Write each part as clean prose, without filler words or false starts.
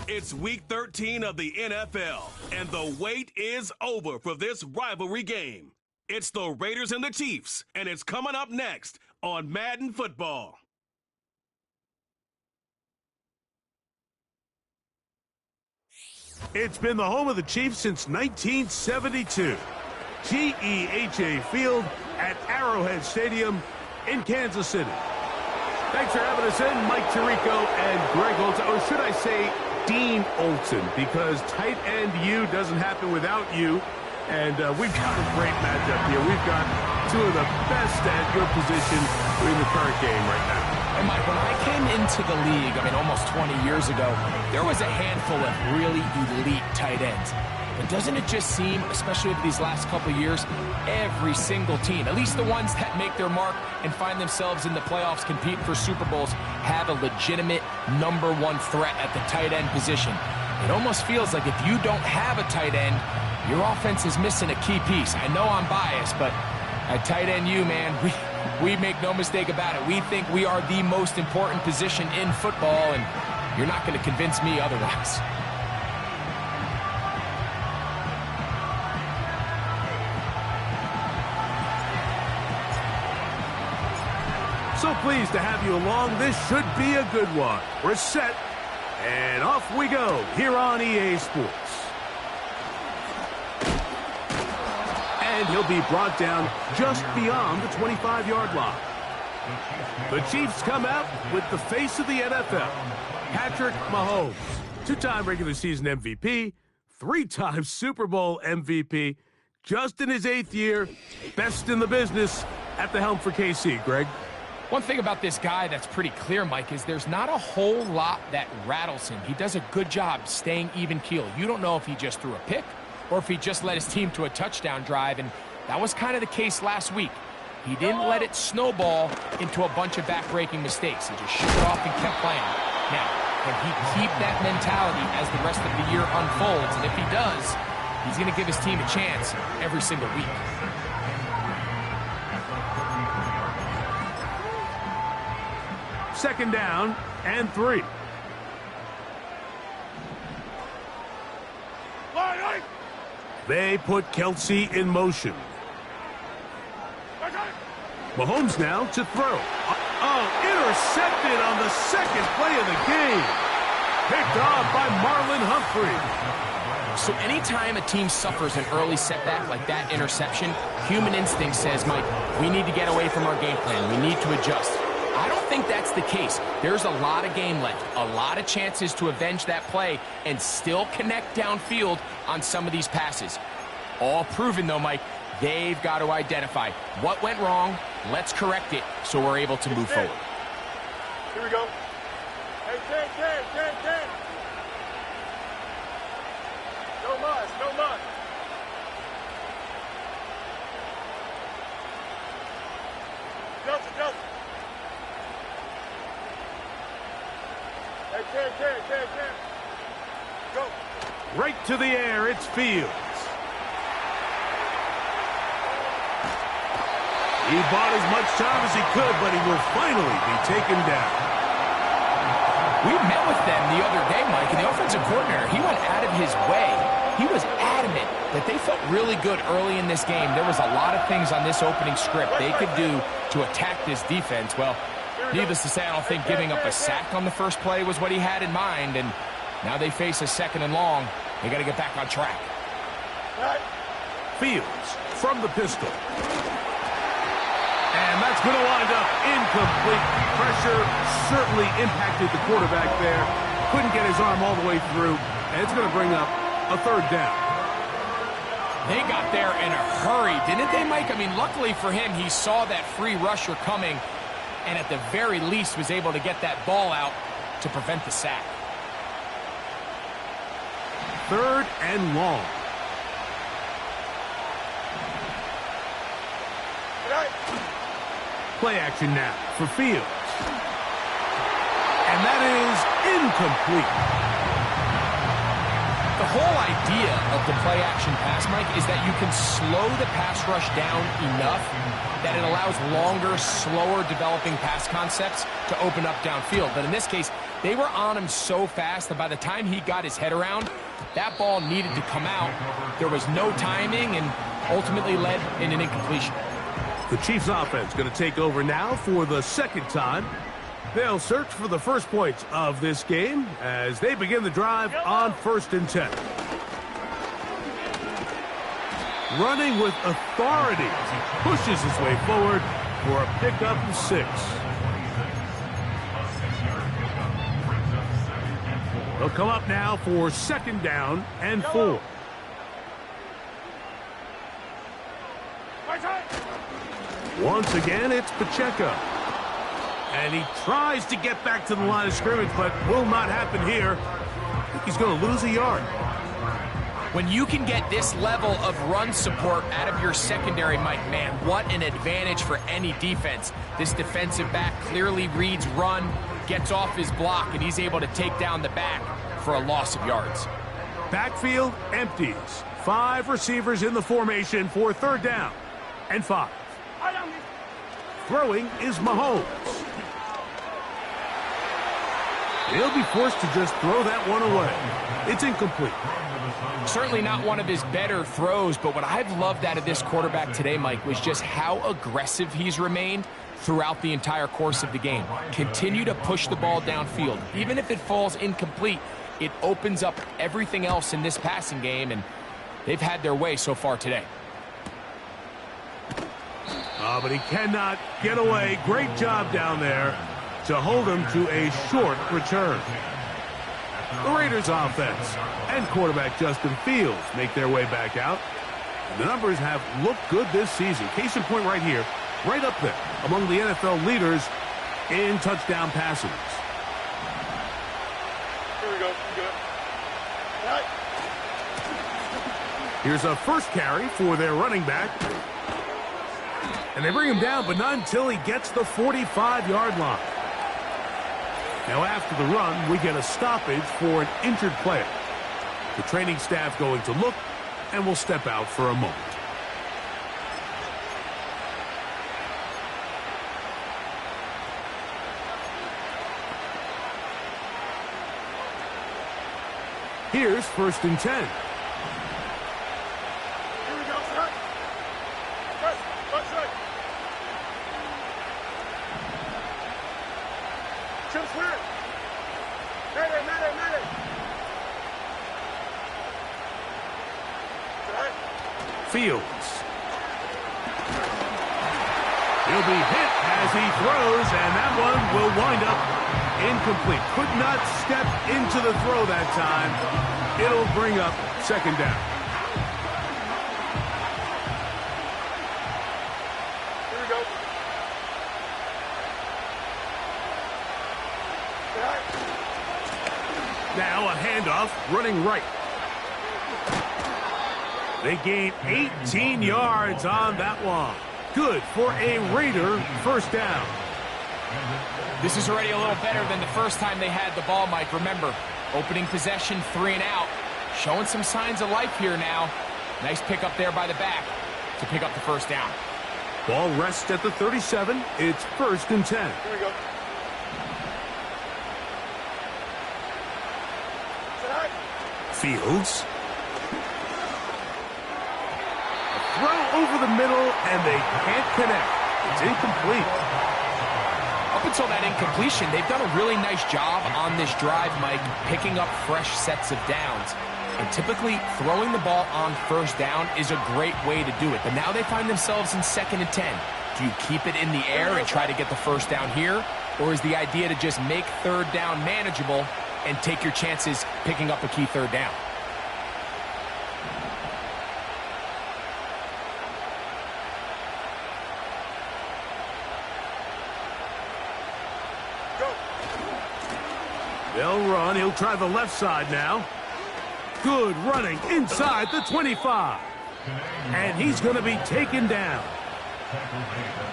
It's week 13 of the NFL, and the wait is over for this rivalry game. It's the Raiders and the Chiefs, and it's coming up next on Madden Football. It's been the home of the Chiefs since 1972. GEHA Field at Arrowhead Stadium in Kansas City. Thanks for having us in, Mike Tirico and Greg Olsen. Or should I say Dean Olsen, because tight end U doesn't happen without you. And we've got a great matchup here. We've got two of the best at your position in the current game right now. And Mike, when I came into the league, almost 20 years ago, there was a handful of really elite tight ends. But doesn't it just seem, especially over these last couple of years, every single team, at least the ones that make their mark and find themselves in the playoffs competing for Super Bowls, have a legitimate #1 threat at the tight end position. It almost feels like if you don't have a tight end, your offense is missing a key piece. I know I'm biased, but at tight end U, man, we make no mistake about it. We think we are the most important position in football, and you're not going to convince me otherwise. So pleased to have you along. This should be a good one. We're set, and off we go here on EA Sports. And he'll be brought down just beyond the 25-yard line. The Chiefs come out with the face of the NFL, Patrick Mahomes, two-time regular season MVP, three-time Super Bowl MVP, just in his 8th year, best in the business at the helm for KC. Greg? One thing about this guy that's pretty clear, Mike, is there's not a whole lot that rattles him. He does a good job staying even keel. You don't know if he just threw a pick or if he just led his team to a touchdown drive, and that was kind of the case last week. He didn't let it snowball into a bunch of back-breaking mistakes. He just shook it off and kept playing. Now, can he keep that mentality as the rest of the year unfolds? And if he does, he's going to give his team a chance every single week. Second down and 3. They put Kelsey in motion. Mahomes now to throw. Intercepted on the second play of the game. Picked off by Marlon Humphrey. So anytime a team suffers an early setback like that interception, human instinct says, Mike, we need to get away from our game plan. We need to adjust. I don't think that's the case. There's a lot of game left, a lot of chances to avenge that play and still connect downfield on some of these passes. All proven, though, Mike, they've got to identify what went wrong, let's correct it so we're able to move forward. Here we go. Hey, 10. No mud, no mud. Justin. Hey, 10. Go. Right to the air, it's Fields. He bought as much time as he could, but he will finally be taken down. We met with them the other day, Mike, and the offensive coordinator, he went out of his way. He was adamant that they felt really good early in this game. There was a lot of things on this opening script they could do to attack this defense. Well, needless to say, I don't think giving up a sack on the first play was what he had in mind, and now they face a 2nd and long. They got to get back on track. Fields from the pistol. And that's going to wind up incomplete. Pressure certainly impacted the quarterback there. Couldn't get his arm all the way through, and it's going to bring up a 3rd down. They got there in a hurry, didn't they, Mike? Luckily for him, he saw that free rusher coming, and at the very least was able to get that ball out to prevent the sack. 3rd and long. Play action now for Fields. And that is incomplete. the whole idea of the play-action pass, Mike, is that you can slow the pass rush down enough that it allows longer, slower developing pass concepts to open up downfield. But in this case, they were on him so fast that by the time he got his head around, that ball needed to come out. There was no timing and ultimately led in an incompletion. The Chiefs offense going to take over now for the second time. They'll search for the first points of this game as they begin the drive on 1st and 10. Running with authority, pushes his way forward for a pickup of 6. They'll come up now for 2nd down and 4. Once again, it's Pacheco. And he tries to get back to the line of scrimmage, but will not happen here. I think he's going to lose a yard. When you can get this level of run support out of your secondary, Mike, man, what an advantage for any defense. This defensive back clearly reads run, gets off his block, and he's able to take down the back for a loss of yards. Backfield empties. 5 receivers in the formation for 3rd down and 5. Throwing is Mahomes. He'll be forced to just throw that one away. It's incomplete. Certainly not one of his better throws, but what I've loved out of this quarterback today, Mike, was just how aggressive he's remained throughout the entire course of the game. Continue to push the ball downfield. Even if it falls incomplete, it opens up everything else in this passing game, and they've had their way so far today. But he cannot get away. Great job down there to hold him to a short return. The Raiders offense and quarterback Justin Fields make their way back out. The numbers have looked good this season. Case in point right here, right up there among the NFL leaders in touchdown passes. Here we go. Good. Right. Here's a first carry for their running back. And they bring him down, but not until he gets the 45-yard line. Now after the run, we get a stoppage for an injured player. The training staff going to look and will step out for a moment. Here's 1st and 10. Here we go, son. Press right. Chip square. Mayday. Fields. He'll be hit as he throws, and that one will wind up incomplete. Could not step into the throw that time. It'll bring up 2nd down. Here we go. Now a handoff running right. They gain 18 yards on that one. Good for a Raider 1st down. This is already a little better than the first time they had the ball, Mike. Remember, opening possession, 3 and out. Showing some signs of life here now. Nice pick up there by the back to pick up the 1st down. Ball rests at the 37. It's 1st and 10. Here we go. Fields. Throw over the middle, and they can't connect. It's incomplete. Up until that incompletion, they've done a really nice job on this drive, Mike, picking up fresh sets of downs. And typically, throwing the ball on 1st down is a great way to do it. But now they find themselves in 2nd and 10. Do you keep it in the air and try to get the 1st down here? Or is the idea to just make 3rd down manageable and take your chances picking up a key 3rd down? They'll run. He'll try the left side now. Good running inside the 25. And he's going to be taken down.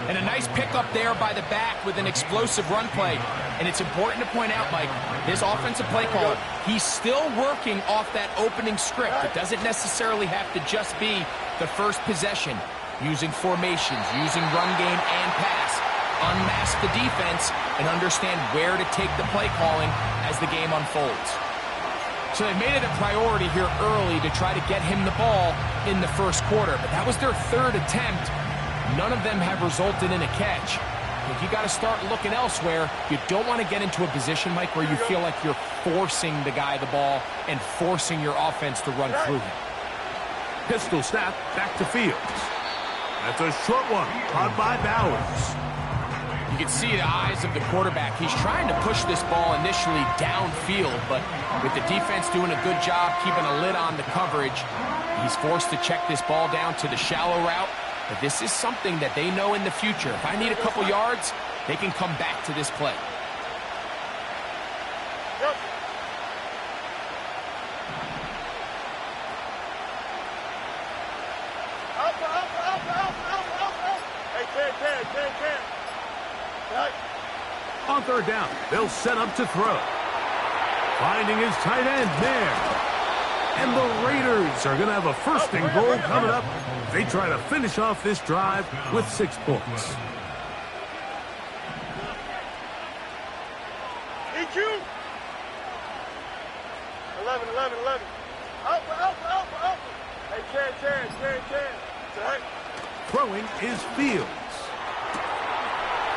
And a nice pickup there by the back with an explosive run play. And it's important to point out, Mike, this offensive play caller, he's still working off that opening script. It doesn't necessarily have to just be the first possession. Using formations, using run game and pass. Unmask the defense and understand where to take the play calling as the game unfolds. So they made it a priority here early to try to get him the ball in the first quarter. But that was their third attempt. None of them have resulted in a catch. If you got to start looking elsewhere, you don't want to get into a position, Mike, where you feel like you're forcing the guy the ball and forcing your offense to run through him. Pistol snap back to Fields. That's a short one, caught by Bowers. You can see the eyes of the quarterback. He's trying to push this ball initially downfield, but with the defense doing a good job keeping a lid on the coverage, he's forced to check this ball down to the shallow route. But this is something that they know in the future. If I need a couple yards, they can come back to this play. Yep. Hey, 10. Right. On third down, they'll set up to throw. Finding his tight end there. And the Raiders are going to have a first and goal coming up. They try to finish off this drive with 6 points. EQ. 11. Up. Hey, 10. Right. Throwing is Fields.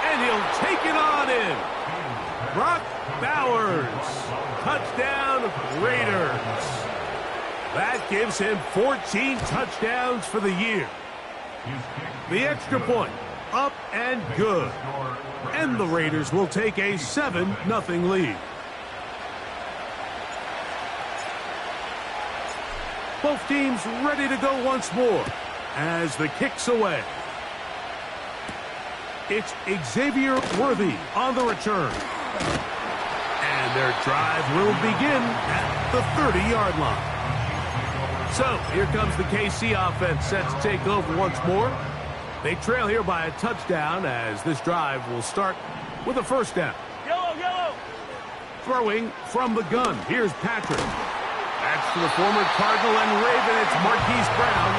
And he'll take it on in. Brock Bowers. Touchdown, Raiders. That gives him 14 touchdowns for the year. The extra point, up and good. And the Raiders will take a 7-0 lead. Both teams ready to go once more as the kick's away. It's Xavier Worthy on the return. And their drive will begin at the 30-yard line. So here comes the KC offense set to take over once more. They trail here by a touchdown as this drive will start with a first down. Yellow. Throwing from the gun. Here's Patrick. That's to the former Cardinal and Raven. It's Marquise Brown.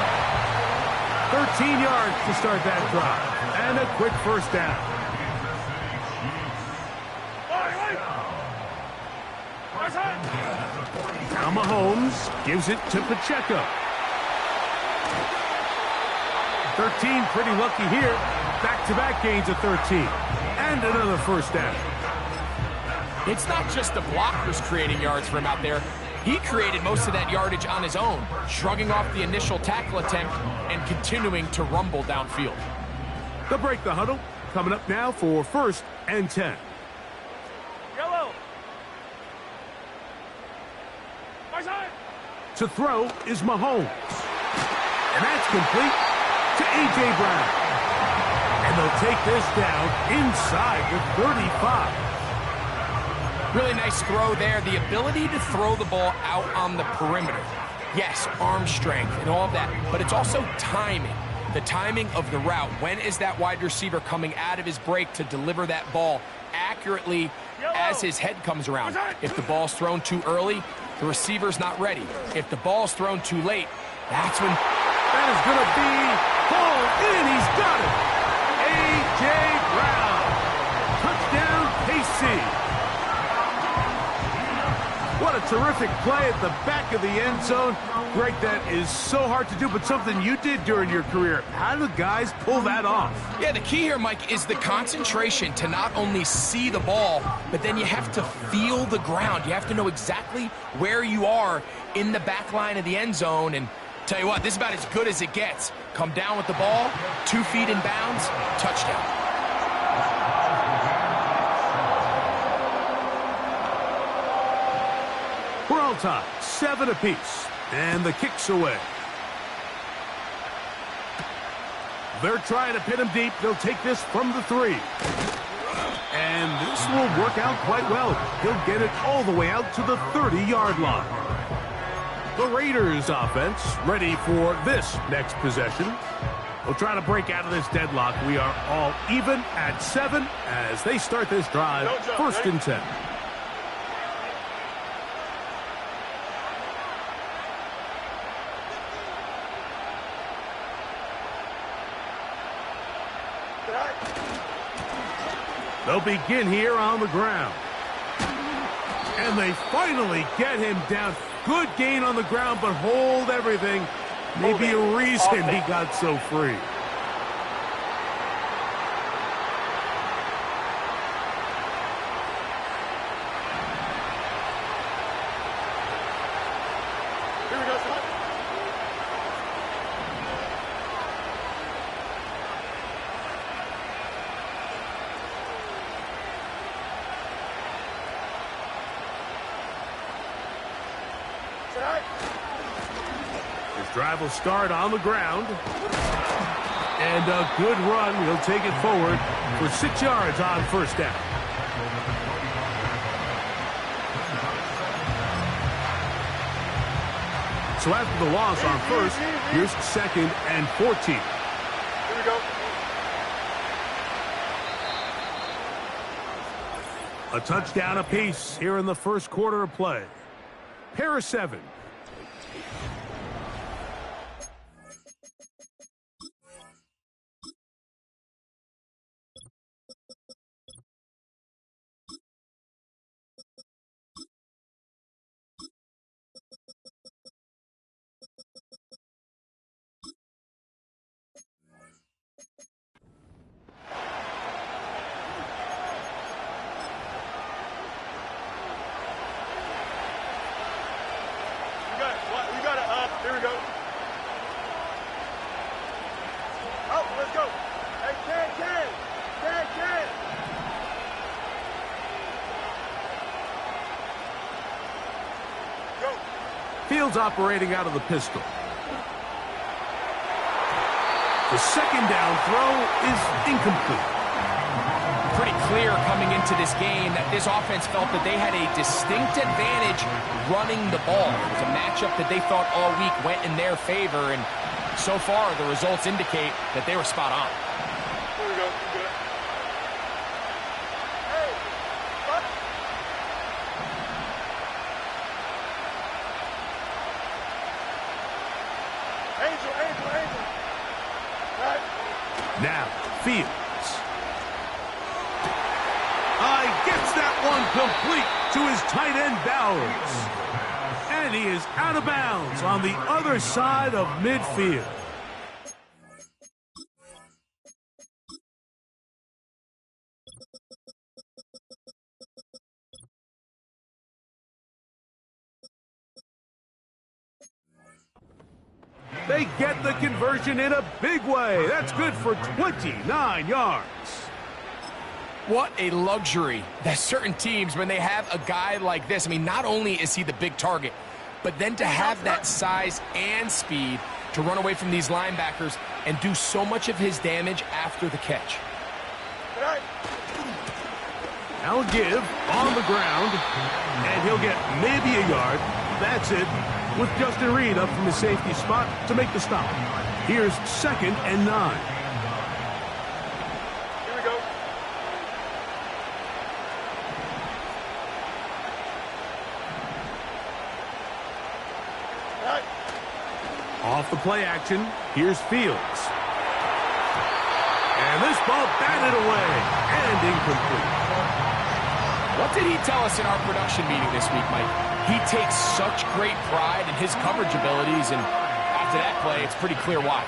13 yards to start that drive. And a quick first down. Now Mahomes gives it to Pacheco. 13 pretty lucky here. Back-to-back gains of 13. And another first down. It's not just the blockers creating yards for him out there. He created most of that yardage on his own, shrugging off the initial tackle attempt and continuing to rumble downfield. They'll break the huddle. Coming up now for 1st and 10. Yellow. To throw is Mahomes. And that's complete to A.J. Brown. And they'll take this down inside the 35. Really nice throw there. The ability to throw the ball out on the perimeter. Yes, arm strength and all of that, but it's also timing. The timing of the route. When is that wide receiver coming out of his break to deliver that ball accurately as his head comes around? If the ball's thrown too early, the receiver's not ready. If the ball's thrown too late, that's when... That is going to be hauled in. He's got it. A.J. Brown. Touchdown, KC. What a terrific play at the back of the end zone. Greg, that is so hard to do, but something you did during your career. How do the guys pull that off? Yeah, the key here, Mike, is the concentration to not only see the ball, but then you have to feel the ground. You have to know exactly where you are in the back line of the end zone. And tell you what, this is about as good as it gets. Come down with the ball, 2 feet in bounds, touchdown. We're all tied, 7 apiece, and the kick's away. They're trying to pin him deep. They'll take this from the 3. And this will work out quite well. He'll get it all the way out to the 30-yard line. The Raiders offense ready for this next possession. We'll try to break out of this deadlock. We are all even at 7 as they start this drive. First and 10. They'll begin here on the ground. And they finally get him down. Good gain on the ground, but hold everything. Maybe a reason he got so free. Here we go, son. His drive will start on the ground. And a good run. He'll take it forward for 6 yards on first down. So after the loss on first, here's 2nd and 14. Here we go. A touchdown apiece here in the first quarter of play. Pair of 7. Here we go. Oh, let's go. Hey, Ken. Go. Fields operating out of the pistol. The second down throw is incomplete. Pretty clear coming into this game that this offense felt that they had a distinct advantage running the ball. It was a matchup that they thought all week went in their favor, and so far the results indicate that they were spot on. Here we go. Good. Hey, what? Angel. Right. Now, Fields. Gets that one complete to his tight end, Bowers. And he is out of bounds on the other side of midfield. They get the conversion in a big way. That's good for 29 yards. What a luxury that certain teams, when they have a guy like this, I mean, not only is he the big target, but then to have that size and speed to run away from these linebackers and do so much of his damage after the catch. Now give on the ground, and he'll get maybe a yard. That's it, with Justin Reed up from the safety spot to make the stop. Here's 2nd and 9. Off the play action, here's Fields. And this ball batted away and incomplete. What did he tell us in our production meeting this week, Mike? He takes such great pride in his coverage abilities, and after that play, it's pretty clear why.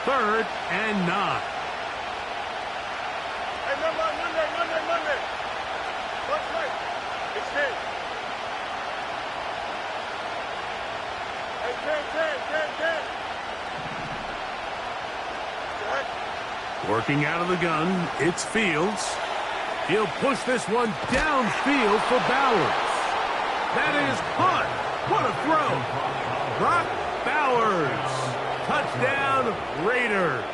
3rd and 9. Hey, Monday. What's right? It's 10. Hey, 10. Working out of the gun, it's Fields. He'll push this one downfield for Bowers. That is caught. What a throw. Brock Bowers. Touchdown, Raiders.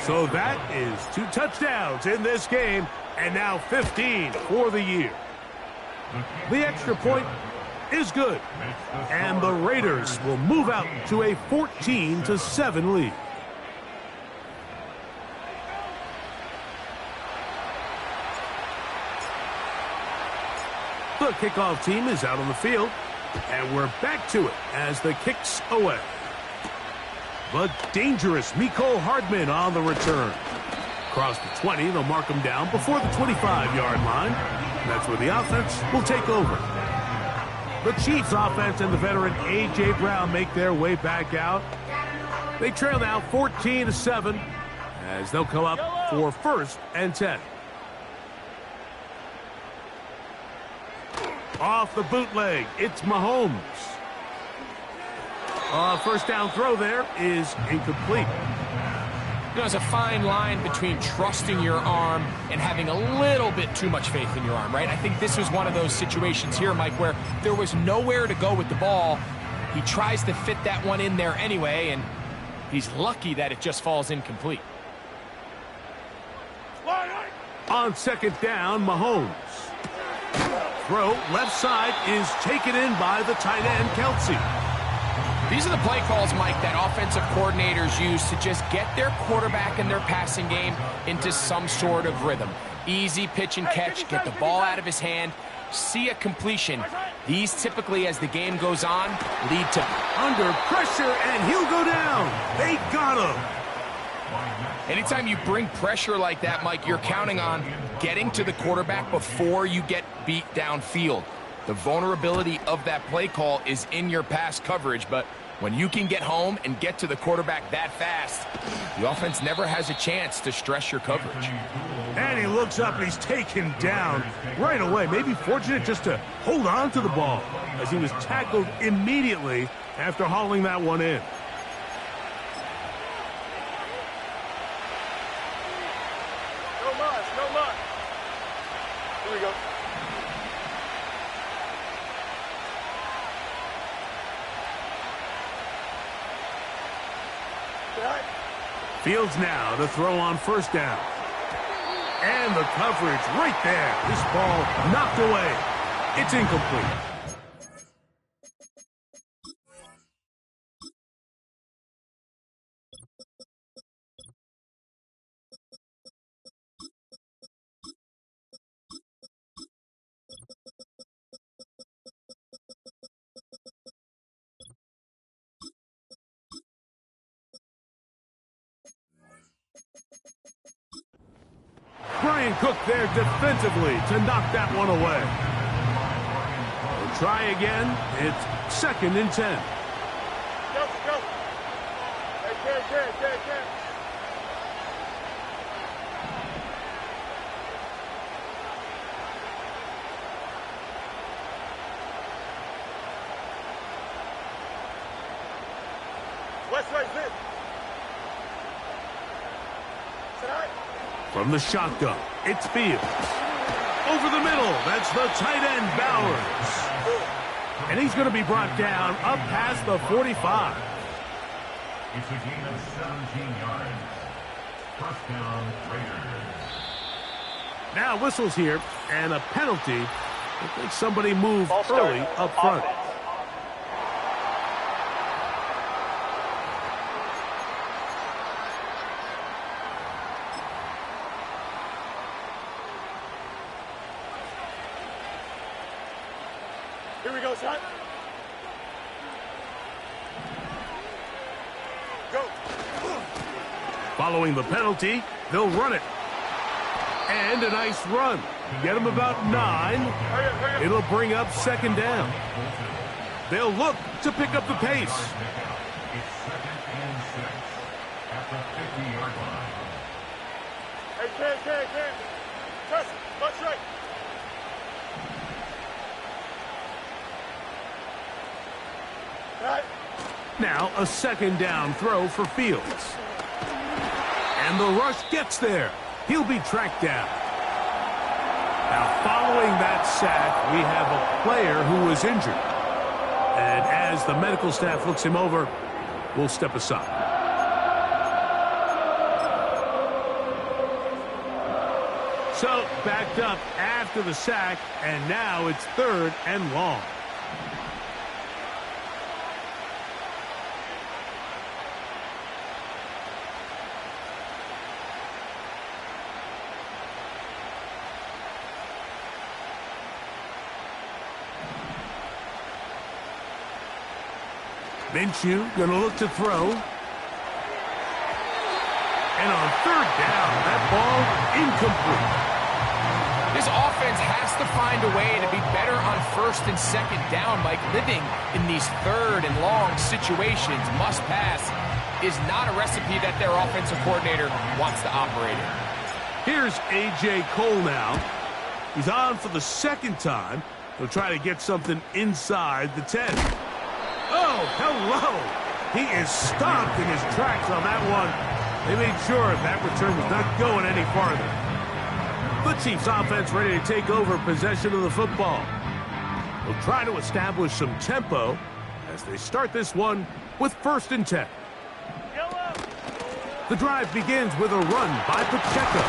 So that is 2 touchdowns in this game, and now 15 for the year. The extra point is good. And the Raiders will move out to a 14-7 lead. The kickoff team is out on the field, and we're back to it as the kick's away. The dangerous Mecole Hardman on the return. Across the 20, they'll mark him down before the 25-yard line. That's where the offense will take over. The Chiefs offense and the veteran A.J. Brown make their way back out. They trail now 14-7 as they'll come up for 1st and 10. Off the bootleg, it's Mahomes. First down throw there is incomplete. There's a fine line between trusting your arm and having a little bit too much faith in your arm, right? I think this was one of those situations here, Mike, where there was nowhere to go with the ball. He tries to fit that one in there anyway, and he's lucky that it just falls incomplete. On 2nd down, Mahomes. Throw left side is taken in by the tight end, Kelsey. These are the play calls, Mike, that offensive coordinators use to just get their quarterback and their passing game into some sort of rhythm. Easy pitch and catch, get the ball out of his hand, see a completion. These typically, as the game goes on, lead to under pressure, and he'll go down. They got him. Anytime you bring pressure like that, Mike, you're counting on getting to the quarterback before you get beat downfield. The vulnerability of that play call is in your pass coverage, but when you can get home and get to the quarterback that fast, the offense never has a chance to stress your coverage. And he looks up and he's taken down right away. Maybe fortunate just to hold on to the ball as he was tackled immediately after hauling that one in. No mud. Here we go. Fields now to throw on 1st down. And the coverage right there. This ball knocked away. It's incomplete. Brian Cook there defensively to knock that one away. We'll try again. It's 2nd and 10. Go. Hey, West right there. From the shotgun, it's Fields. Over the middle, that's the tight end, Bowers. And he's going to be brought down up past the 45. It's a gain of 17 yards. 1st down, Raiders. Now whistles here, and a penalty. I think somebody moved early up front. Here we go, son. Go. Following the penalty, they'll run it. And a nice run. Get them about 9. It'll bring up 2nd down. They'll look to pick up the pace. It's 2nd and 6 at the 50-yard line. Hey, Ken. Press. Much right. Now a 2nd down throw for Fields. And the rush gets there. He'll be tracked down. Now following that sack, we have a player who was injured. And as the medical staff looks him over, we'll step aside. So backed up after the sack, and now it's 3rd and long. Minshew going to look to throw. And on third down, that ball incomplete. This offense has to find a way to be better on first and second down, Mike. Living in these third and long situations, must pass, is not a recipe that their offensive coordinator wants to operate in. Here's A.J. Cole now. He's on for the second time. He'll try to get something inside the 10. Oh, hello! He is stopped in his tracks on that one. They made sure that return was not going any farther. The Chiefs offense ready to take over possession of the football. They'll try to establish some tempo as they start this one with 1st and 10. The drive begins with a run by Pacheco.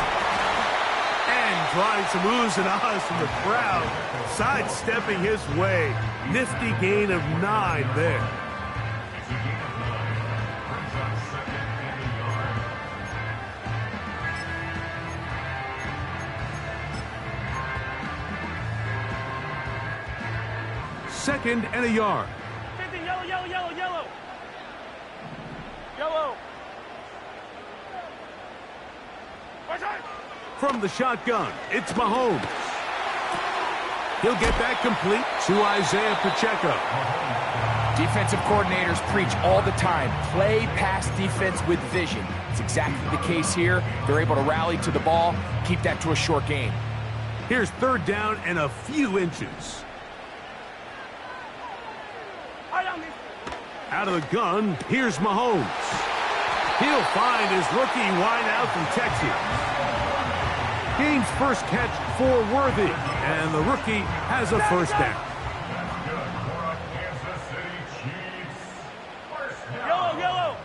And drawing some oohs and ahs from the crowd, sidestepping his way. Nifty gain of 9 there. Second and a yard. 50, yellow, yellow, yellow, yellow. Yellow. From the shotgun, it's Mahomes. He'll get that complete to Isaiah Pacheco. Defensive coordinators preach all the time, play pass defense with vision. It's exactly the case here. They're able to rally to the ball, keep that to a short gain. Here's third down and a few inches. Out of the gun, here's Mahomes. He'll find his rookie wideout from Texas. Gains first catch for Worthy, and the rookie has a first down. Yellow, yellow.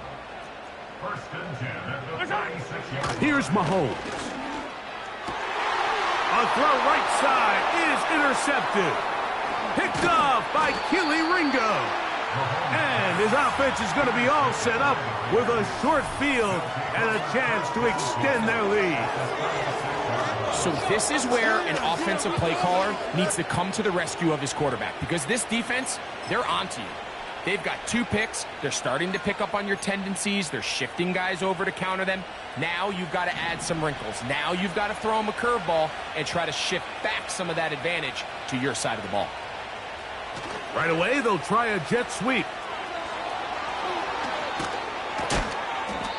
Here's Mahomes. A throw right side is intercepted. Picked off by Keely Ringo. And his offense is going to be all set up with a short field and a chance to extend their lead. So this is where an offensive play caller needs to come to the rescue of his quarterback, because this defense, they're onto you. They've got 2 picks. They're starting to pick up on your tendencies. They're shifting guys over to counter them. Now you've got to add some wrinkles. Now you've got to throw them a curveball and try to shift back some of that advantage to your side of the ball. Right away, they'll try a jet sweep.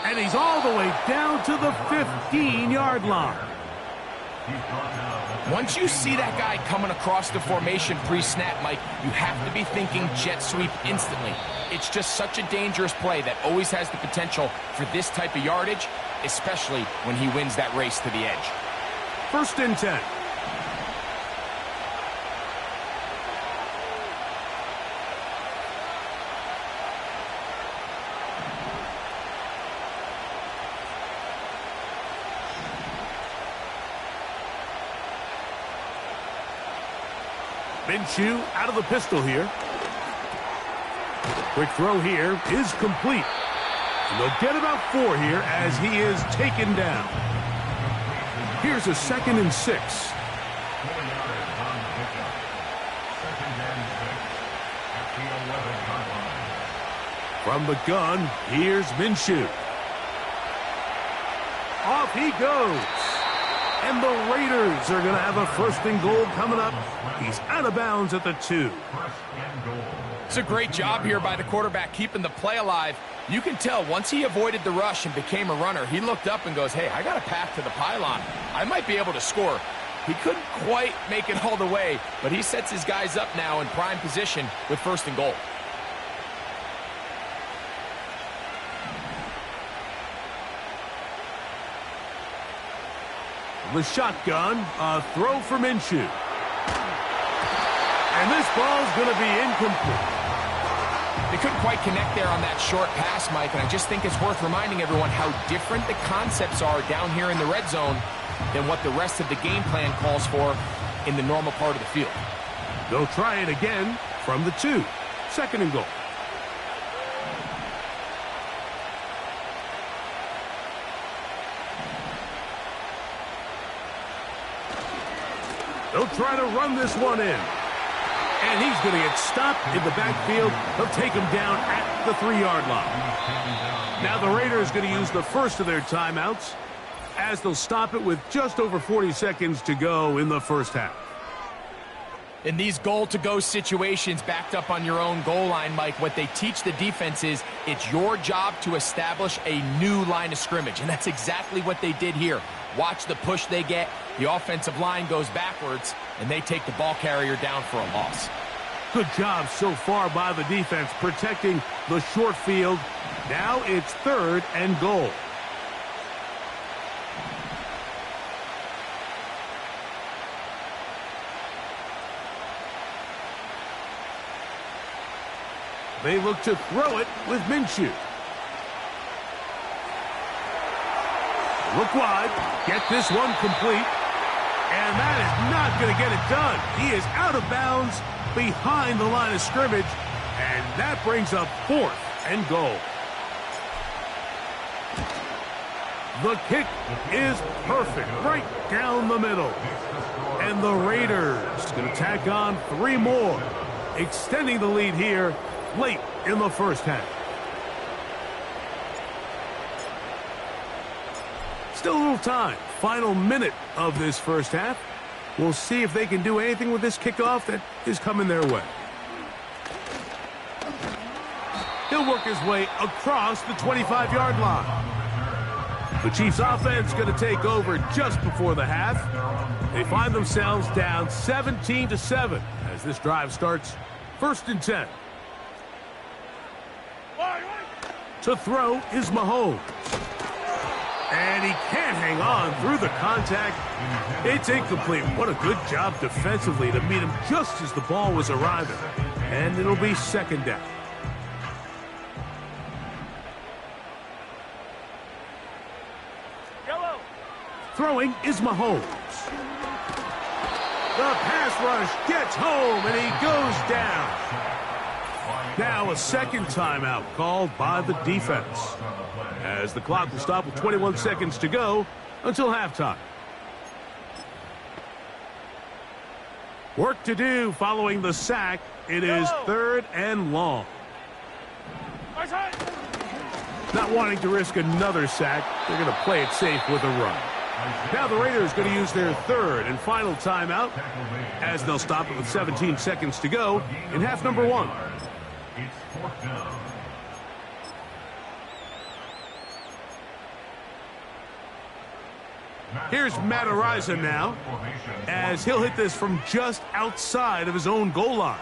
And he's all the way down to the 15-yard line. Once you see that guy coming across the formation pre-snap, Mike, you have to be thinking jet sweep instantly. It's just such a dangerous play that always has the potential for this type of yardage, especially when he wins that race to the edge. 1st and 10. Minshew out of the pistol here. Quick throw here is complete. And they'll get about 4 here as he is taken down. Here's a 2nd and 6. From the gun, here's Minshew. Off he goes. And the Raiders are going to have a 1st and goal coming up. He's out of bounds at the 2. It's a great job here by the quarterback keeping the play alive. You can tell once he avoided the rush and became a runner, he looked up and goes, hey, I got a path to the pylon. I might be able to score. He couldn't quite make it all the way, but he sets his guys up now in prime position with 1st and goal. The shotgun, a throw for Minshew. And this ball's going to be incomplete. They couldn't quite connect there on that short pass, Mike, and I just think it's worth reminding everyone how different the concepts are down here in the red zone than what the rest of the game plan calls for in the normal part of the field. They'll try it again from the 2. 2nd and goal. They'll try to run this one in. And he's going to get stopped in the backfield. They'll take him down at the 3-yard line. Now the Raiders going to use the first of their timeouts as they'll stop it with just over 40 seconds to go in the first half. In these goal-to-go situations backed up on your own goal line, Mike, what they teach the defense is it's your job to establish a new line of scrimmage, and that's exactly what they did here. Watch the push they get. The offensive line goes backwards, and they take the ball carrier down for a loss. Good job so far by the defense protecting the short field. Now it's 3rd and goal. They look to throw it with Minshew. Look wide. Get this one complete. And that is not going to get it done. He is out of bounds behind the line of scrimmage. And that brings up 4th and goal. The kick is perfect. Right down the middle. And the Raiders going to tack on 3 more. Extending the lead here late in the first half. Still a little time. Final minute of this first half. We'll see if they can do anything with this kickoff that is coming their way. He'll work his way across the 25-yard line. The Chiefs offense going to take over just before the half. They find themselves down 17-7 as this drive starts 1st and 10. To throw is Mahomes. And he can't hang on through the contact. It's incomplete. What a good job defensively to meet him just as the ball was arriving. And it'll be 2nd down. Yellow. Throwing is Mahomes. The pass rush gets home and he goes down. Now a 2nd timeout called by the defense, as the clock will stop with 21 seconds to go until halftime. Work to do following the sack. It is 3rd and long. Not wanting to risk another sack, they're going to play it safe with a run. Now the Raiders going to use their 3rd and final timeout, as they'll stop it with 17 seconds to go in half number 1. It's 4th down. Here's Matt Ariza now, as he'll hit this from just outside of his own goal line.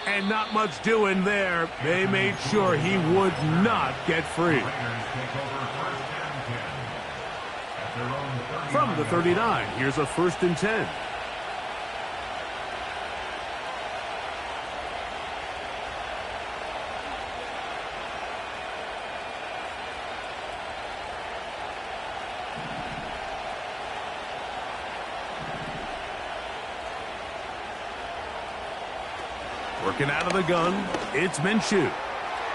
And not much doing there. They made sure he would not get free. From the 39, here's a 1st and 10. Working out of the gun, it's Minshew.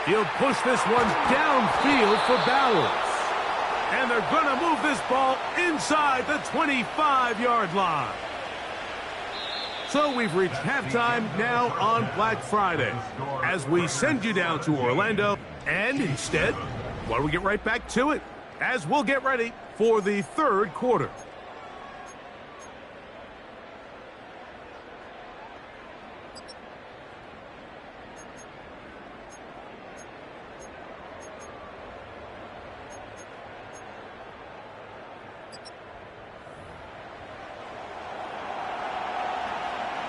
He'll push this one downfield for Bowers. And they're going to move this ball inside the 25-yard line. So we've reached halftime now on Black Friday, as we send you down to Orlando. And instead, why don't we get right back to it, as we'll get ready for the 3rd quarter.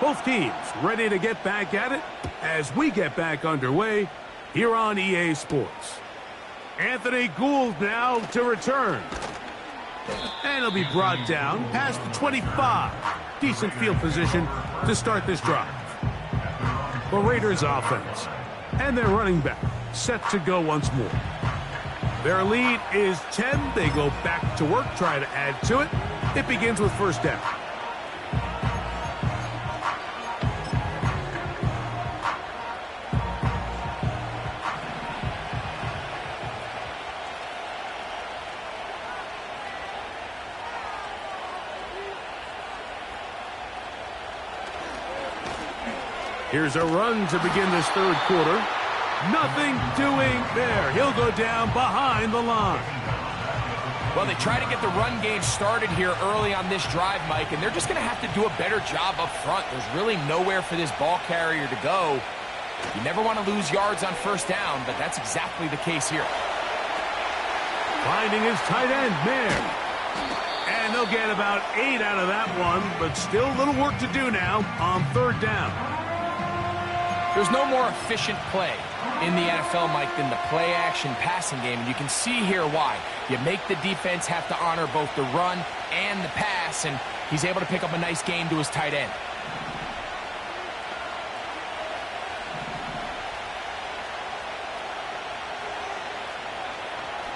Both teams ready to get back at it as we get back underway here on EA Sports. Anthony Gould now to return. And he'll be brought down past the 25. Decent field position to start this drive. The Raiders offense and their running back set to go once more. Their lead is 10. They go back to work, try to add to it. It begins with 1st down. Here's a run to begin this third quarter. Nothing doing there. He'll go down behind the line. Well, they try to get the run game started here early on this drive, Mike, and they're just going to have to do a better job up front. There's really nowhere for this ball carrier to go. You never want to lose yards on first down, but that's exactly the case here. Finding his tight end, Mayer. And they'll get about 8 out of that one, but still a little work to do now on third down. There's no more efficient play in the NFL, Mike, than the play-action passing game, and you can see here why. You make the defense have to honor both the run and the pass, and he's able to pick up a nice gain to his tight end.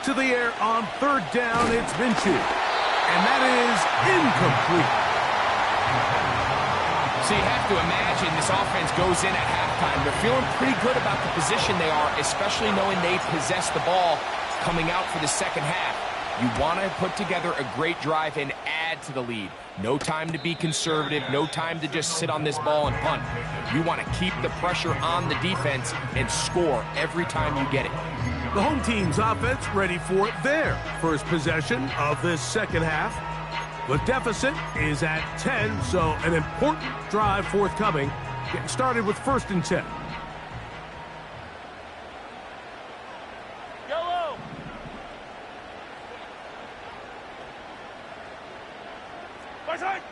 To the air on third down, it's Minshew. And that is incomplete. So you have to imagine this offense goes in at halftime. They're feeling pretty good about the position they are, especially knowing they possess the ball coming out for the second half. You want to put together a great drive and add to the lead. No time to be conservative, no time to just sit on this ball and punt. You want to keep the pressure on the defense and score every time you get it. The home team's offense ready for their first possession of this second half. The deficit is at 10, so an important drive forthcoming. Getting started with 1st and 10. Yellow. My side.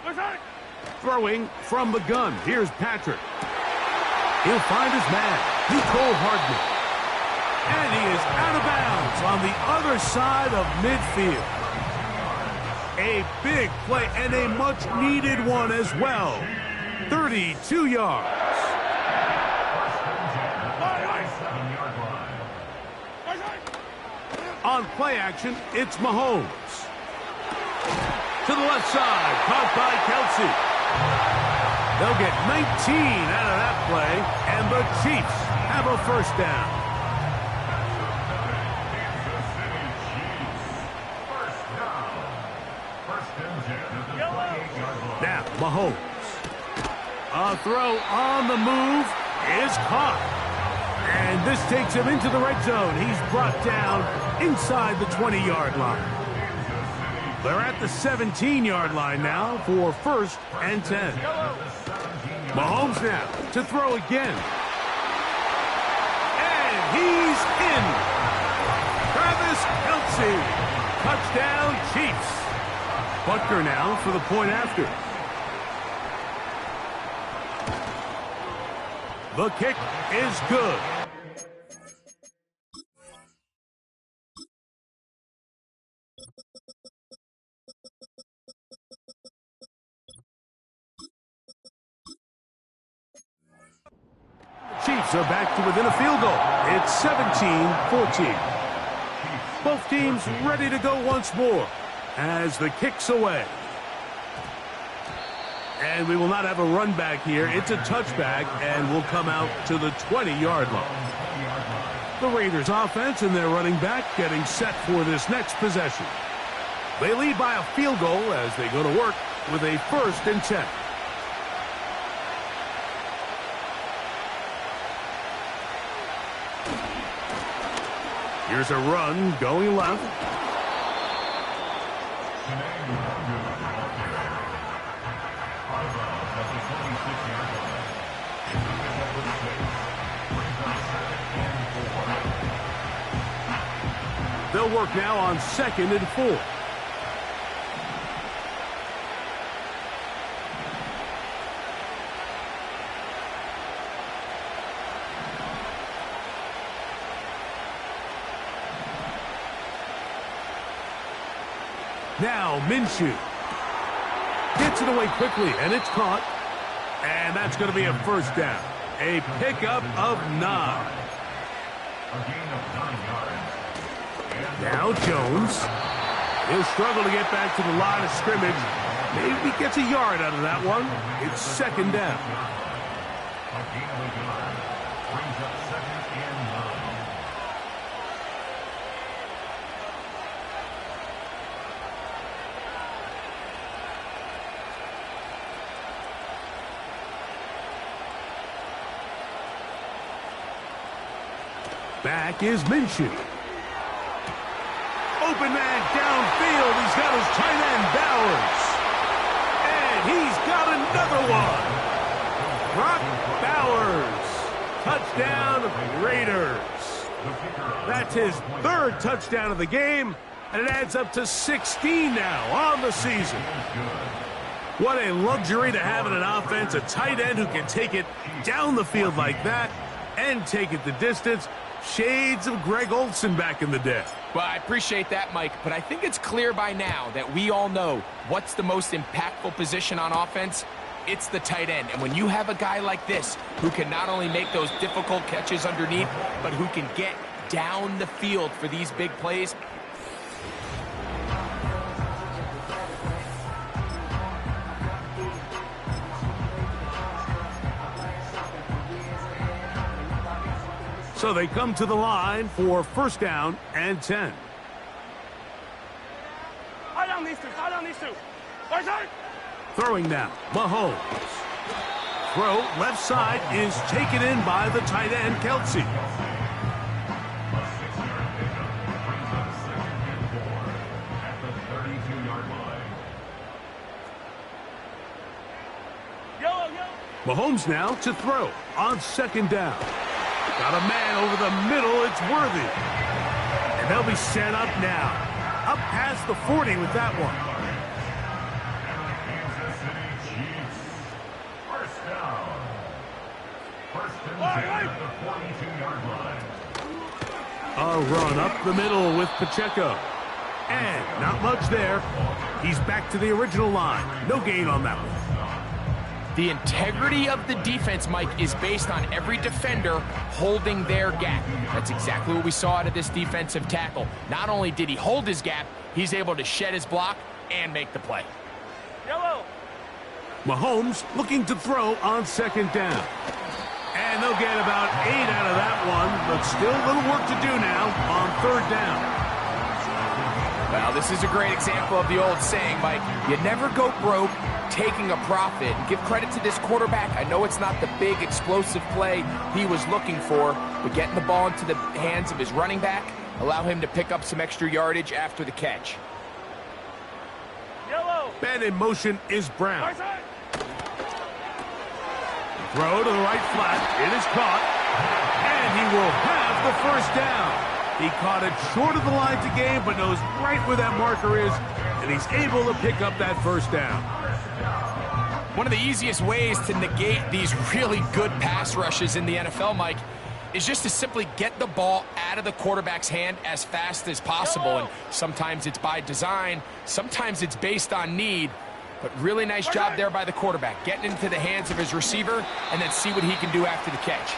My side. Throwing from the gun. Here's Patrick. He'll find his man, Nicole Hardman. And he is out of bounds on the other side of midfield. A big play and a much-needed one as well. 32 yards. On play action, it's Mahomes. To the left side, caught by Kelsey. They'll get 19 out of that play, and the Chiefs have a first down. Now, Mahomes. A throw on the move is caught. And this takes him into the red zone. He's brought down inside the 20-yard line. They're at the 17-yard line now for 1st and 10. Mahomes now to throw again. And he's in. Travis Kelce. Touchdown, Chiefs. Butker now for the point after. The kick is good. The Chiefs are back to within a field goal. It's 17-14. Both teams ready to go once more as the kick's away. And we will not have a run back here. It's a touchback and will come out to the 20-yard line. The Raiders offense and their running back getting set for this next possession. They lead by a field goal as they go to work with a 1st and 10. Here's a run going left. They'll work now on 2nd and 4. Now Minshew gets it away quickly, and it's caught. And that's going to be a first down. A pickup of 9. A gain of 9 yards. Now Jones. He'll struggle to get back to the line of scrimmage. Maybe gets a yard out of that one. It's 2nd down. A gain of a yard. Brings up 2nd and 9. Back is Minshew. Open man downfield. He's got his tight end, Bowers. And he's got another one. Brock Bowers. Touchdown, Raiders. That's his third touchdown of the game, and it adds up to 16 now on the season. What a luxury to have in an offense, a tight end who can take it down the field like that and take it the distance. Shades of Greg Olsen back in the day. Well, I appreciate that, Mike, but I think it's clear by now that we all know what's the most impactful position on offense. It's the tight end. And when you have a guy like this who can not only make those difficult catches underneath, but who can get down the field for these big plays. So they come to the line for first down and 10. High down these two. High down these two. Right side. Throwing now, Mahomes. Throw left side is taken in by the tight end, Kelsey. A 6-yard pickup brings up 2nd and 4 at the 32-yard line. Yellow. Mahomes now to throw on second down. Got a man over the middle. It's Worthy. And they'll be set up now. Up past the 40 with that one. And the Kansas City Chiefs. First down. First and 10 at the 42-yard line. A run up the middle with Pacheco. And not much there. He's back to the original line. No gain on that one. The integrity of the defense, Mike, is based on every defender holding their gap. That's exactly what we saw out of this defensive tackle. Not only did he hold his gap, he's able to shed his block and make the play. Yellow. Mahomes looking to throw on second down. And they'll get about 8 out of that one, but still a little work to do now on third down. Well, this is a great example of the old saying, Mike, you never go broke taking a profit. And give credit to this quarterback. I know it's not the big explosive play he was looking for, but getting the ball into the hands of his running back allow him to pick up some extra yardage after the catch. Yellow. Man in motion is Brown. Right side. Throw to the right flat. It is caught. And he will have the first down. He caught it short of the line to gain, but knows right where that marker is, and he's able to pick up that first down. One of the easiest ways to negate these really good pass rushes in the NFL, Mike, is just to simply get the ball out of the quarterback's hand as fast as possible. And sometimes it's by design, sometimes it's based on need. But really nice job there by the quarterback, getting into the hands of his receiver, and then see what he can do after the catch.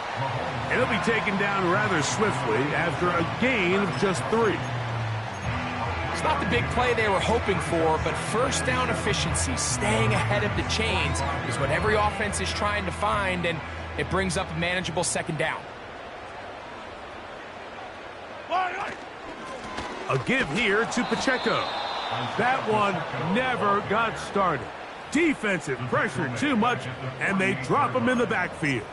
And he'll be taken down rather swiftly after a gain of just 3. It's not the big play they were hoping for, but first down efficiency, staying ahead of the chains, is what every offense is trying to find, and it brings up a manageable second down. A give here to Pacheco. That one never got started. Defensive pressure too much, and they drop him in the backfield.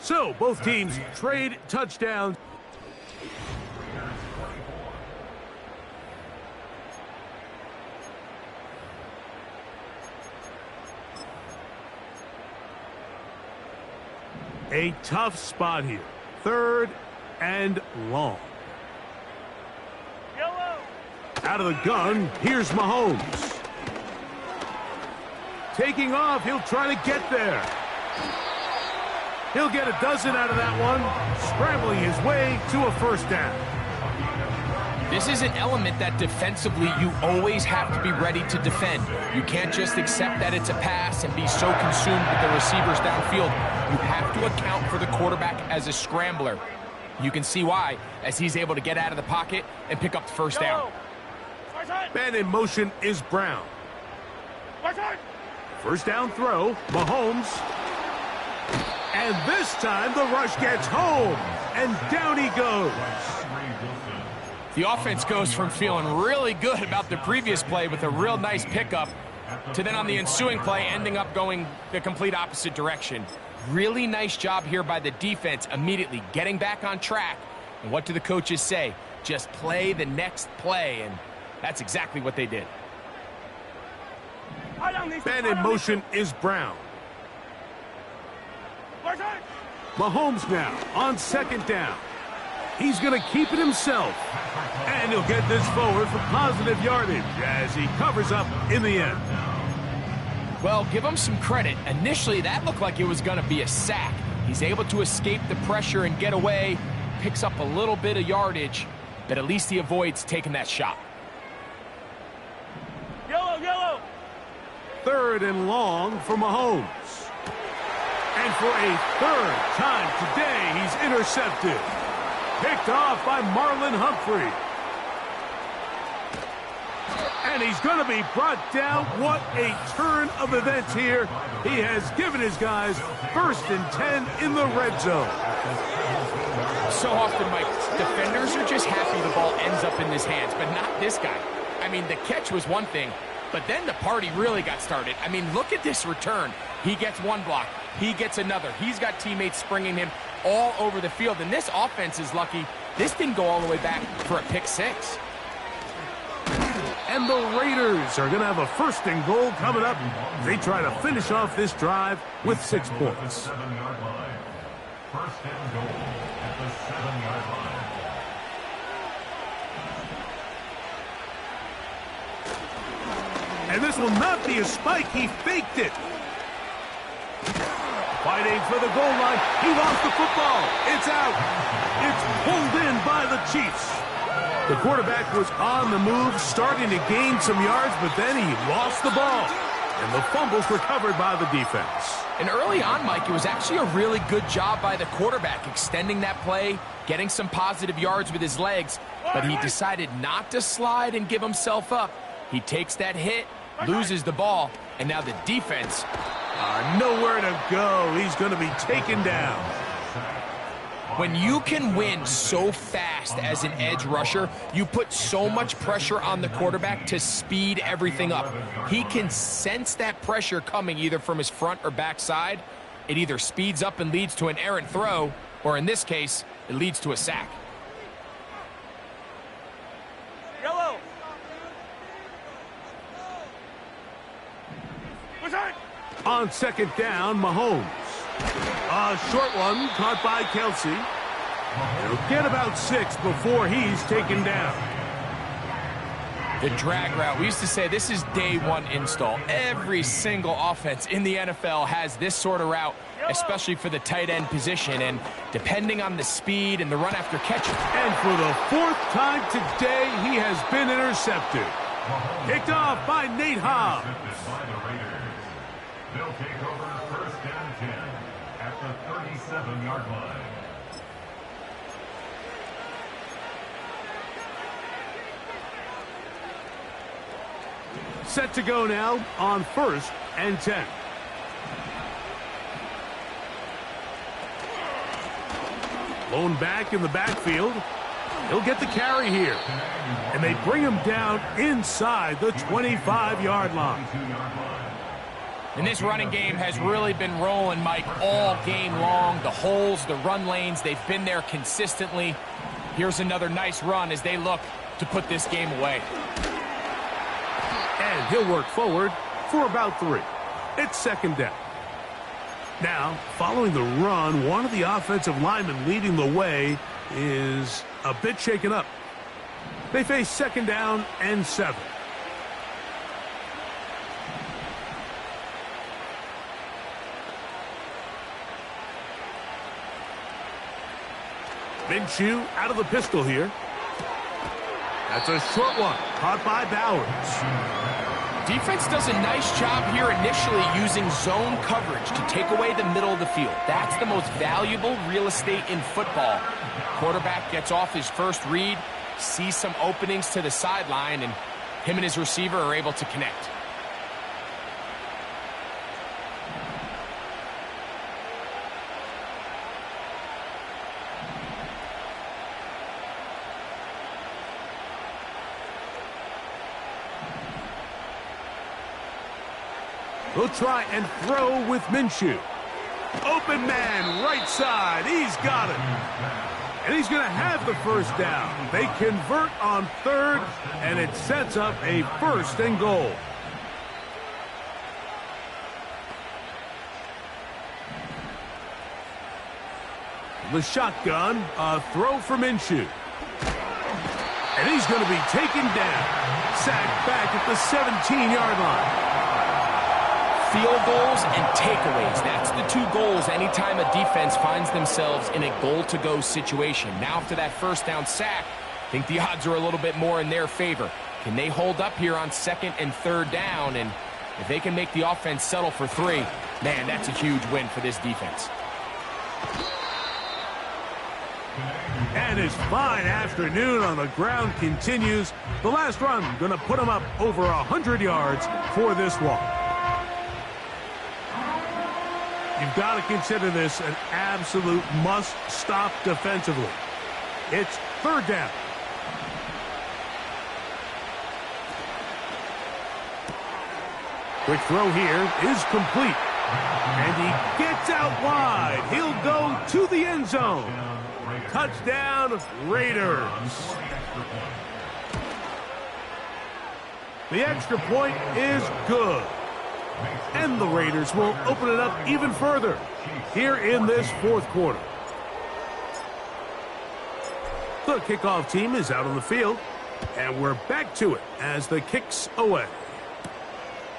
So both teams trade touchdowns. A tough spot here. Third and long. Yellow. Out of the gun, here's Mahomes. Taking off, he'll try to get there. He'll get a dozen out of that one, scrambling his way to a first down. This is an element that defensively you always have to be ready to defend. You can't just accept that it's a pass and be so consumed with the receivers downfield. You have to account for the quarterback as a scrambler. You can see why, as he's able to get out of the pocket and pick up the first down. Right side. Man in motion is Brown. Right side. First down throw, Mahomes. And this time the rush gets home, and down he goes. The offense goes from feeling really good about the previous play with a real nice pickup to then on the ensuing play ending up going the complete opposite direction. Really nice job here by the defense, immediately getting back on track. And what do the coaches say? Just play the next play, and that's exactly what they did. Man in motion is Brown. Mahomes now on second down. He's going to keep it himself. And he'll get this forward for positive yardage as he covers up in the end. Well, give him some credit. Initially, that looked like it was going to be a sack. He's able to escape the pressure and get away, picks up a little bit of yardage, but at least he avoids taking that shot. Yellow. Third and long for Mahomes. And for a third time today, he's intercepted. Picked off by Marlon Humphrey. And he's going to be brought down. What a turn of events here. He has given his guys 1st and 10 in the red zone. So often, Mike, defenders are just happy the ball ends up in his hands, but not this guy. I mean, the catch was one thing, but then the party really got started. I mean, look at this return. He gets one block. He gets another. He's got teammates springing him all over the field, and this offense is lucky. This didn't go all the way back for a pick six. And the Raiders are going to have a 1st and goal coming up. They try to finish off this drive with 6 points. 7-yard line. 1st and goal at the 7-yard line. And this will not be a spike. He faked it. Fighting for the goal line. He lost the football. It's out. It's pulled in by the Chiefs. The quarterback was on the move, starting to gain some yards, but then he lost the ball. And the fumble's recovered by the defense. And early on, Mike, it was actually a really good job by the quarterback, extending that play, getting some positive yards with his legs, but he decided not to slide and give himself up. He takes that hit, loses the ball, and now the defense... nowhere to go. He's going to be taken down. When you can win so fast as an edge rusher, you put so much pressure on the quarterback to speed everything up. He can sense that pressure coming either from his front or back side. It either speeds up and leads to an errant throw, or in this case, it leads to a sack. Yellow. On 2nd down, Mahomes. A short one caught by Kelsey. He'll get about 6 before he's taken down. The drag route. We used to say this is day one install. Every single offense in the NFL has this sort of route, especially for the tight end position. And depending on the speed and the run after catch. And for the 4th time today, he has been intercepted. Kicked off by Nate Hobbs. They'll take over 1st and 10 at the 37-yard line. Set to go now on 1st and 10. Blown back in the backfield. He'll get the carry here. And they bring him down inside the 25-yard line. And this running game has really been rolling, Mike, all game long. The holes, the run lanes, they've been there consistently. Here's another nice run as they look to put this game away. And he'll work forward for about 3. It's 2nd down. Now, following the run, one of the offensive linemen leading the way is a bit shaken up. They face 2nd down and 7. Minshew out of the pistol here. That's a short one, caught by Bowers. Defense does a nice job here initially using zone coverage to take away the middle of the field. That's the most valuable real estate in football. Quarterback gets off his first read, sees some openings to the sideline, and him and his receiver are able to connect. He'll try and throw with Minshew. Open man, right side. He's got it. And he's going to have the first down. They convert on third, and it sets up a 1st and goal. The shotgun, a throw for Minshew. And he's going to be taken down. Sacked back at the 17-yard line. Field goals and takeaways. That's the 2 goals anytime a defense finds themselves in a goal-to-go situation. Now after that first down sack, I think the odds are a little bit more in their favor. Can they hold up here on 2nd and 3rd down? And if they can make the offense settle for 3, man, that's a huge win for this defense. And his fine afternoon on the ground continues. The last run going to put him up over 100 yards for this one. You've got to consider this an absolute must-stop defensively. It's 3rd down. Quick throw here is complete. And he gets out wide. He'll go to the end zone. Touchdown, Raiders. The extra point is good. And the Raiders will open it up even further here in this 4th quarter. The kickoff team is out on the field, and we're back to it as the kick's away.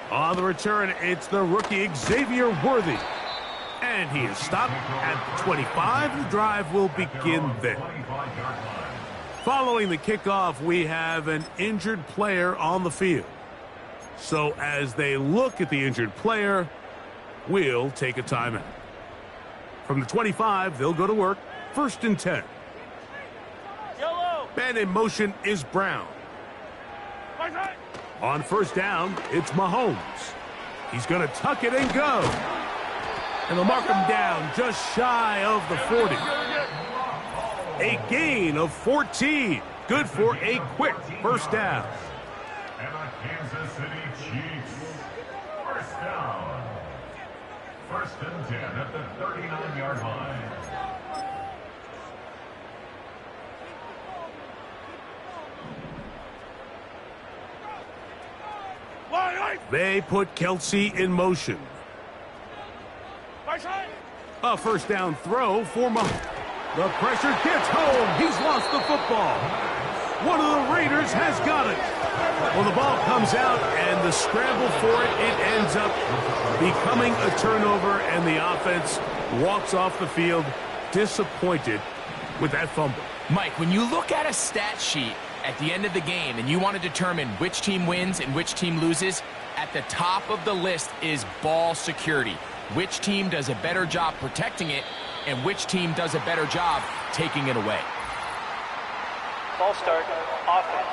On the return, it's the rookie Xavier Worthy. And he is stopped at the 25. The drive will begin there. Following the kickoff, we have an injured player on the field. So as they look at the injured player, we'll take a timeout. From the 25, they'll go to work. 1st and 10. Yellow. Man in motion is Brown. On 1st down, it's Mahomes. He's going to tuck it and go. And they'll mark him down just shy of the 40. A gain of 14. Good for a quick 1st down. And the Kansas City Chiefs. 1st down. 1st and 10 at the 39-yard line. They put Kelsey in motion. A 1st down throw for Mahomes. The pressure gets home. He's lost the football. One of the Raiders has got it. Well, the ball comes out, and the scramble for it ends up becoming a turnover, and the offense walks off the field disappointed with that fumble. Mike, when you look at a stat sheet at the end of the game and you want to determine which team wins and which team loses, at the top of the list is ball security. Which team does a better job protecting it, and which team does a better job taking it away. Ball start, offense.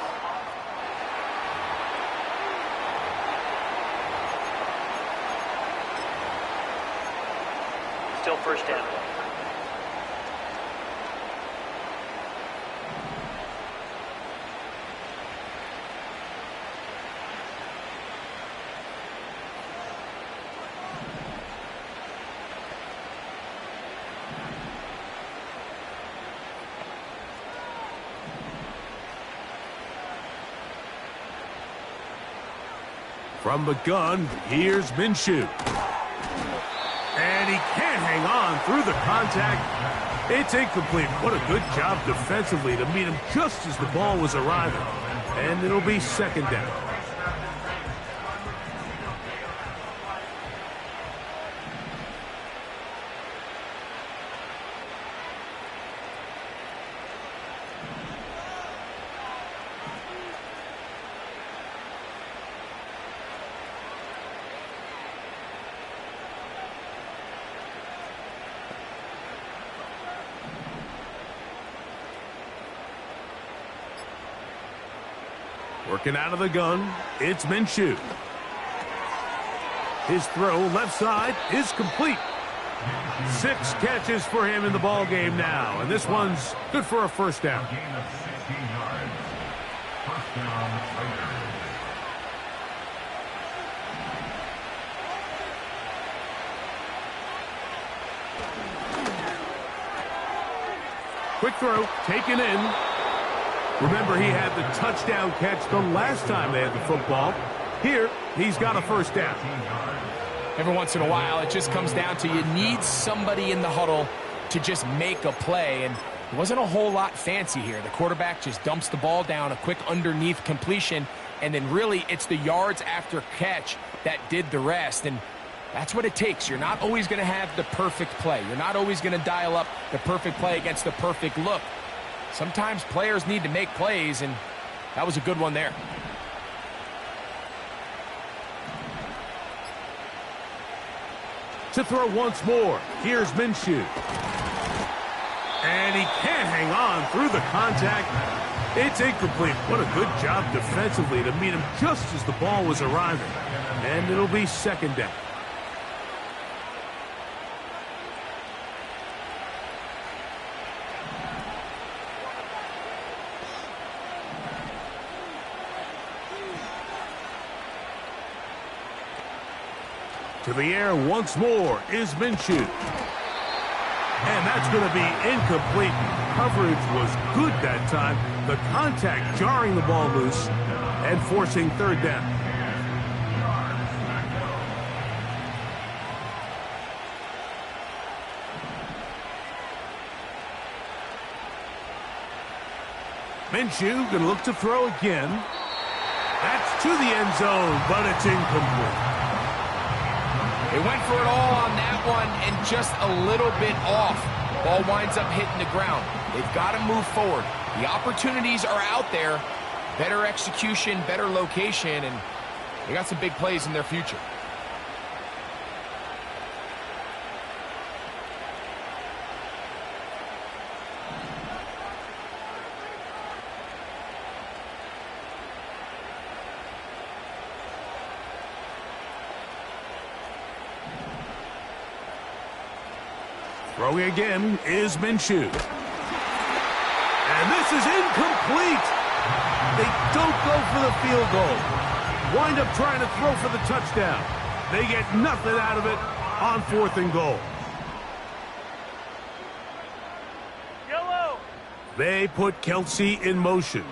Still 1st down. From the gun, here's Minshew. And he can't hang on through the contact. It's incomplete. What a good job defensively to meet him just as the ball was arriving. And it'll be 2nd down. Working out of the gun, it's Minshew. His throw left side is complete. 6 catches for him in the ball game now, and this one's good for a 1st down. Gain of 16 yards. 1st down, Raiders. Quick throw, taken in. Remember, he had the touchdown catch the last time they had the football. Here, he's got a first down. Every once in a while, it just comes down to you need somebody in the huddle to just make a play, and it wasn't a whole lot fancy here. The quarterback just dumps the ball down, a quick underneath completion, and then really it's the yards after catch that did the rest, and that's what it takes. You're not always going to have the perfect play. You're not always going to dial up the perfect play against the perfect look. Sometimes players need to make plays, and that was a good one there. To throw once more, here's Minshew. And he can't hang on through the contact. It's incomplete. What a good job defensively to meet him just as the ball was arriving. And it'll be second down. To the air once more is Minshew. And that's going to be incomplete. Coverage was good that time. The contact jarring the ball loose and forcing third down. Minshew going to look to throw again. That's to the end zone, but it's incomplete. They went for it all on that one and just a little bit off. Ball winds up hitting the ground. They've got to move forward. The opportunities are out there. Better execution, better location, and they got some big plays in their future. Throwing again is Minshew. And this is incomplete. They don't go for the field goal. Wind up trying to throw for the touchdown. They get nothing out of it on 4th and goal. Yellow. They put Kelsey in motion.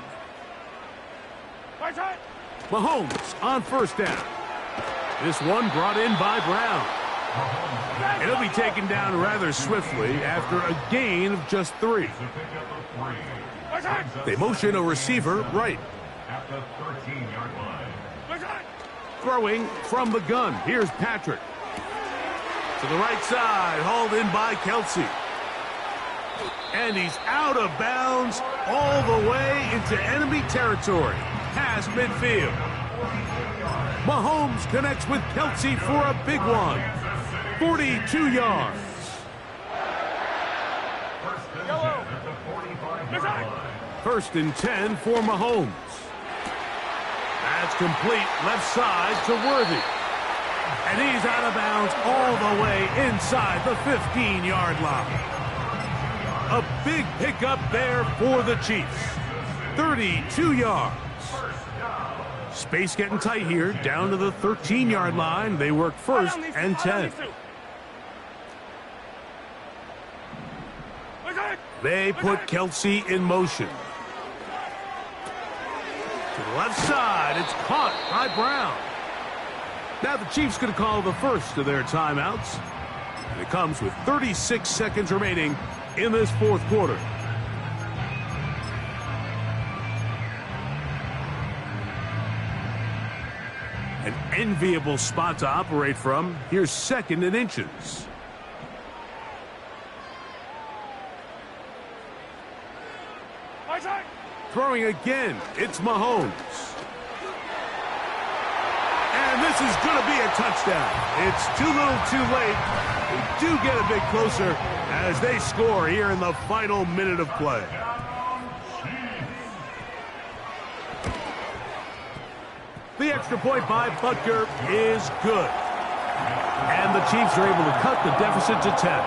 Mahomes on first down. This one brought in by Brown. It'll be taken down rather swiftly after a gain of just 3. They motion a receiver right. At the 13-yard line. Throwing from the gun. Here's Patrick. To the right side, hauled in by Kelsey. And he's out of bounds all the way into enemy territory. Past midfield. Mahomes connects with Kelsey for a big one. 42 yards. First and 10 for Mahomes. That's complete left side to Worthy. And he's out of bounds all the way inside the 15-yard line. A big pickup there for the Chiefs. 32 yards. Space getting tight here, down to the 13-yard line. They work first and 10. They put Kelsey in motion. To the left side, it's caught by Brown. Now the Chiefs going to call the first of their timeouts. And it comes with 36 seconds remaining in this 4th quarter. An enviable spot to operate from. Here's 2nd and inches. Throwing again, it's Mahomes. And this is going to be a touchdown. It's too little too late. They do get a bit closer as they score here in the final minute of play. The extra point by Butker is good. And the Chiefs are able to cut the deficit to 10.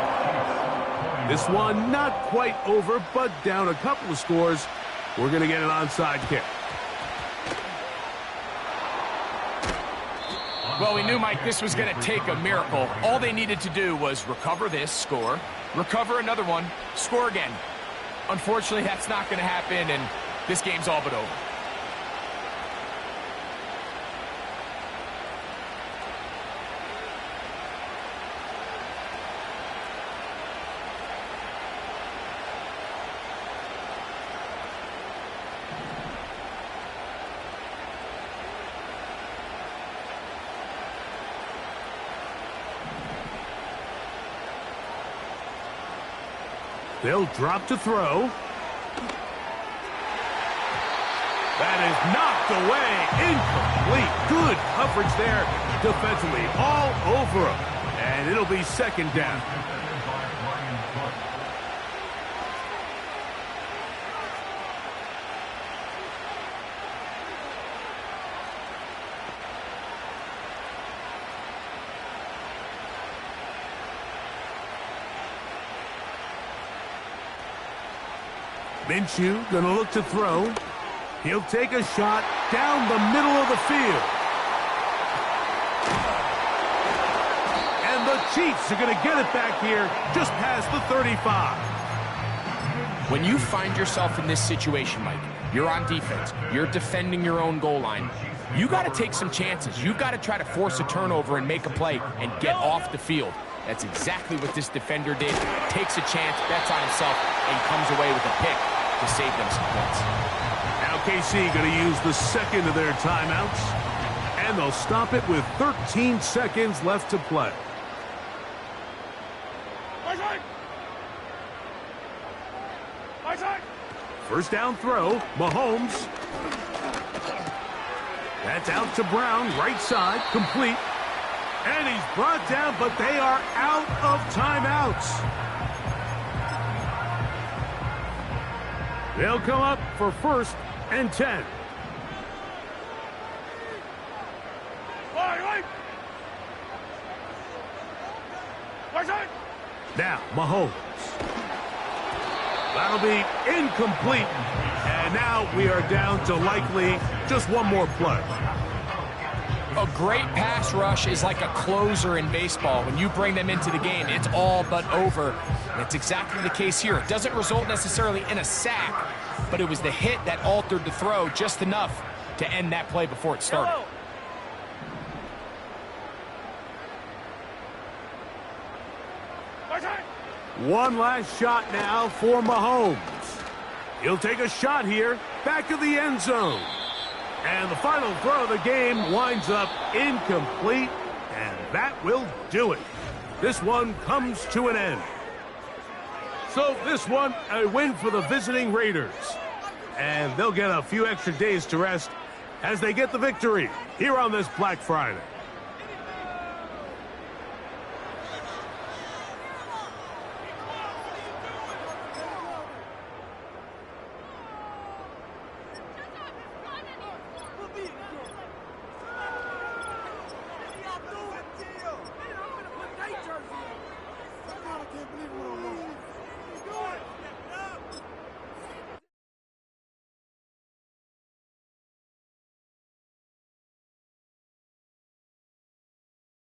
This one not quite over, but down a couple of scores. We're going to get an onside kick. Well, we knew, Mike, this was going to take a miracle. All they needed to do was recover this, score, recover another one, score again. Unfortunately, that's not going to happen, and this game's all but over. They'll drop to throw. That is knocked away. Incomplete. Good coverage there defensively. All over him. And it'll be second down. Minshew gonna look to throw. He'll take a shot down the middle of the field. And the Chiefs are gonna get it back here just past the 35. When you find yourself in this situation, Mike, you're on defense, you're defending your own goal line, you got to take some chances. You got to try to force a turnover and make a play and get off the field. That's exactly what this defender did. Takes a chance, bets on himself, and comes away with a pick to save them some points. Now KC going to use the second of their timeouts, and they'll stop it with 13 seconds left to play. First down throw, Mahomes. That's out to Brown, right side, complete. And he's brought down, but they are out of timeouts. They'll come up for 1st and 10. Now, Mahomes. That'll be incomplete. And now we are down to likely just one more play. A great pass rush is like a closer in baseball. When you bring them into the game, it's all but over. That's exactly the case here. It doesn't result necessarily in a sack, but it was the hit that altered the throw just enough to end that play before it started. One last shot now for Mahomes. He'll take a shot here, back of the end zone. And the final throw of the game winds up incomplete, and that will do it. This one comes to an end. So this one, a win for the visiting Raiders. And they'll get a few extra days to rest as they get the victory here on this Black Friday.